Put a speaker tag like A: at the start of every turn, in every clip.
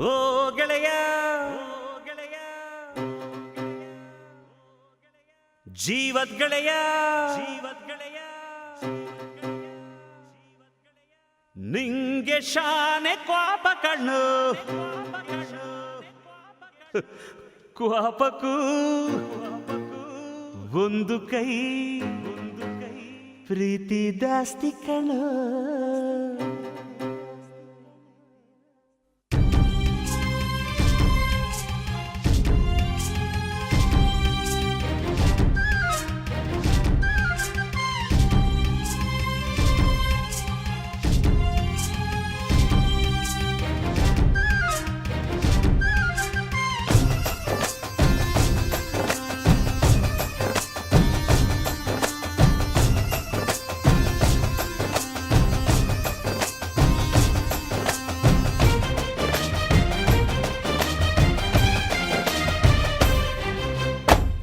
A: ಓ ಗೆಳೆಯ ಜೀವದ್ ಗೆಳೆಯ ನಿಂಗೆ ಶಾನೆ ಕ್ವಾಪ ಕಣ್ಣು ಕ್ವಾಪಕ್ಕೂ ಒಂದು ಕೈ ಪ್ರೀತಿ ಜಾಸ್ತಿ ಕಣ್ಣು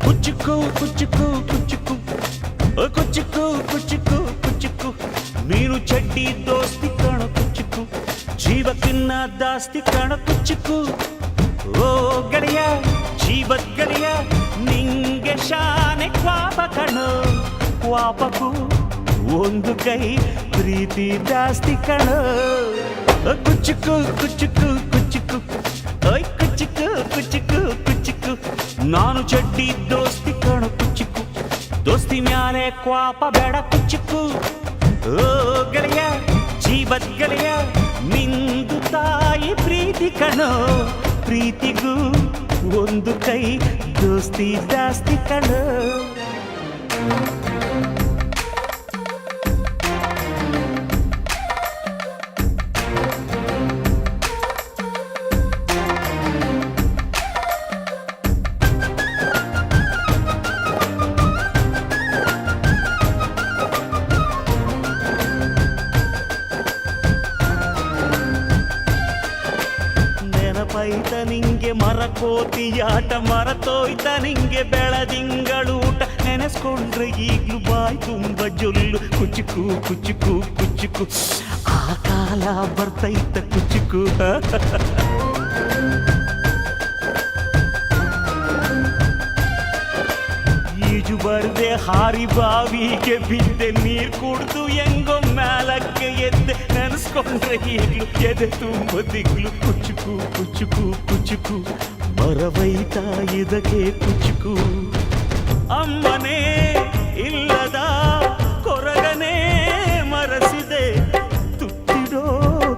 A: ಕುಚ್ಚುಕು ಕುಚ್ಚುಕು ಕುಚ್ಚುಕು ಕುಚ್ಚುಕು ಕುಚ್ಚುಕು ನೀನು ಚಡ್ಡಿ ದೋಸ್ತಿ ಕಾಣ ಕುಚ್ಚುಕು ಜೀವಕ್ಕಿನ್ನ ದಾಸ್ತಿ ಕಾಣ ಕುಚ್ಚುಕು ಓ ಗೆಳೆಯ ಜೀವದ್ ಗೆಳೆಯ ನಿಂಗೆ ಶಾನೆ ಕ್ವಾಪ ಕಣೋ ಕ್ವಾಪಕ್ಕೂ ಒಂದು ಕೈ ಪ್ರೀತಿ ಜಾಸ್ತಿ ಕಣೋ ಕುಚ್ಚುಕು ಕುಚ್ಚುಕು ಕುಚ್ಚುಕು ಓಯ್ ಕುಚ್ಚುಕು ಕುಚ್ಚುಕು ಕುಚ್ಚುಕು ನಾನು ಚಡ್ಡಿ ದೋಸ್ತಿ ಕಾಣು ಕುಚ್ಚುಕು ದೋಸ್ತಿ ಮ್ಯಾಲೆ ಕ್ವಾಪ ಬೇಡ ಕುಚ್ಚುಕು ಓ ಗೆಳೆಯ ಜೀವದ್ ಗೆಳೆಯ ನಿಂದು ತಾಯಿ ಪ್ರೀತಿ ಕಣೋ ಪ್ರೀತಿಗೂ ಒಂದು ಕೈ ದೋಸ್ತಿ ಜಾಸ್ತಿ ಕಣೋ ನೆನಪೈತ ನಿಂಗೆ ಮರಕೋತಿಯಾಟ ಮರತೋಯ್ತ ನಿಂಗೆ ಬೆಳದಿಂಗಳೂಟ ನೆನೆಸ್ಕೊಂಡ್ರೆ ಈಗ್ಲೂ ಬಾಯ್ ತುಂಬ ಜೊಲ್ಲು ಕುಚ್ಚುಕು ಕುಚ್ಚುಕು ಕುಚ್ಚುಕು ಆ ಕಾಲ ಬರ್ತೈತ ಕುಚ್ಚುಕು ಈಜು ಬರ್ದೆ ಹಾರಿ ಬಾವಿಗೆ ಬಿದ್ದೆ ನೀರ್ ಕುಡ್ದು ಹೆಂಗೋ ಮ್ಯಾಲಕ್ಕೆ ಎದ್ದೆ ನೆನೆಸ್ಕೊಂಡ್ರೆ ಈಗ್ಲು ಎದೆ ತುಂಬ ದಿಗ್ಲು ಕುಚ್ಚುಕು ಕುಚ್ಚುಕು ಕುಚ್ಚುಕು ಮರವೈತ ಇದಕ್ಕೆ ಕುಚ್ಚುಕು ಅಮ್ಮನೇ ಇಲ್ಲದ ಕೊರಗನೇ ಮರಸಿದೆ ತುತ್ತಿಡೋ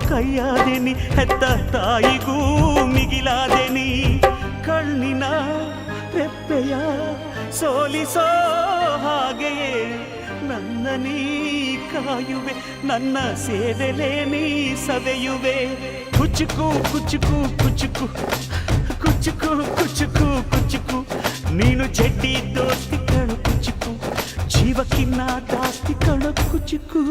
A: ಕೈಯಾದೆನಿ ಹೆತ್ತ ತಾಯಿಗೂ ಮಿಗಿಲಾದೆನಿ ಕಣ್ಣಿನ ರೆಪ್ಪೆಯ ಸೋಲಿಸೋ ಹಾಗೆಯೇ ನನ್ನ ನೀ ಕಾಯುವೆ ನನ್ನ ಸೇವೆಲೇ ನೀ ಸವೆಯುವೆ ಕುಚ್ಚುಕು ಕುಚ್ಚುಕು ಕುಚ್ಚುಕು ಕುಚ್ಚುಕು ಕುಚ್ಚುಕು ಕುಚ್ಚುಕು ನೀನು ಚಡ್ಡಿ ದೋಸ್ತಿ ಕಣು ಕುಚ್ಚುಕು ಜೀವಕ್ಕಿನ್ನ ದಾಸ್ತಿ ಕಣು ಕುಚ್ಚುಕು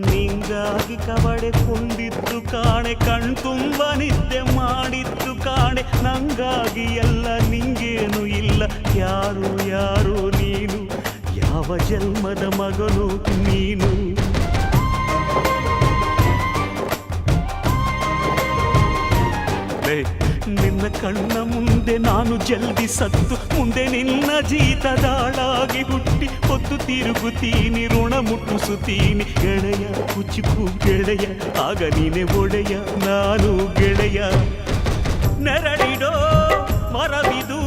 A: ನಿಂಗಾಗಿ ಕವಡೆ ಕೊಂಡಿದ್ದು ಕಾಣೆ ಕಣ್ತುಂಬ ನಿದ್ದೆ ಮಾಡಿದ್ದು ಕಾಣೆ ನಂಗಾಗಿ ಎಲ್ಲ ನಿಂಗೇನು ಇಲ್ಲ ಯಾರು ಯಾರು ನೀನು ಯಾವ ಜನ್ಮದ ಮಗನು ನೀನು ನಿನ್ನ ಕಣ್ಣ ಮುಂದೆ ನಾನು ಜಲ್ದಿ ಸತ್ತು ಮುಂದೆ ನಿನ್ನ ಜೀತದಾಳಾಗಿ ಹುಟ್ಟಿ ಹೊತ್ತು ತಿರುಗುತ್ತೀನಿ ಋಣ ಮುಟ್ಟಿಸುತ್ತೀನಿ ಗೆಳೆಯ ಕುಚ್ಚುಕು ಗೆಳೆಯ ಆಗ ನೀನೆ ಒಡೆಯ ನಾನು ಗೆಳೆಯ ನೆರಳಿಡೋ ಮರವಿದು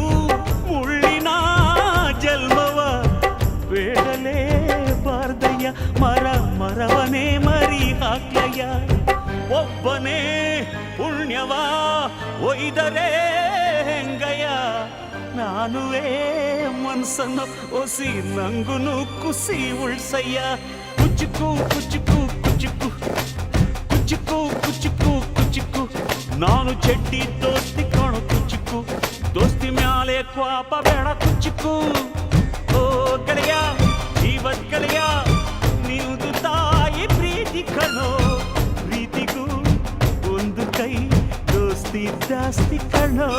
A: ಮುಳ್ಳಿನ ಜನ್ಮವ ಬೇಡಲೇ ಬಾರ್ದಯ್ಯ ಮರವನೇ ಮರಿ ಹಾಕ್ಲಯ್ಯ ಒಬ್ಬನೇ ಪುಣ್ಯವ ಒಯ್ದರೆ ಹೆಂಗಯ್ಯ ನಾನುವೇ ಮನ್ಸನ್ನು ಒಸಿ ನಂಗುನು ಕುಸಿ ಉಳ್ಸಯ್ಯ ಕುಚ್ಚುಕು ಕುಚ್ಚುಕು ನಾನು ಚೆಡ್ಡಿ ದೋಸ್ತಿ ಕಾಣು ಕುಚಿಕ್ಕು ದೋಸ್ತಿ ಮ್ಯಾಲೆ ಕ್ವಾಪ ಬೇಡ ಕುಚಿಕ್ಕು ಓ ಗೆಳೆಯ ಜೀವದ ಗೆಳೆಯ ನೀವುದು ತಾಯಿ ಪ್ರೀತಿ ಕಣೋ ಪ್ರೀತಿಗೂ ಒಂದು ಕೈ ದೋಸ್ತಿ ಜಾಸ್ತಿ ಕಣೋ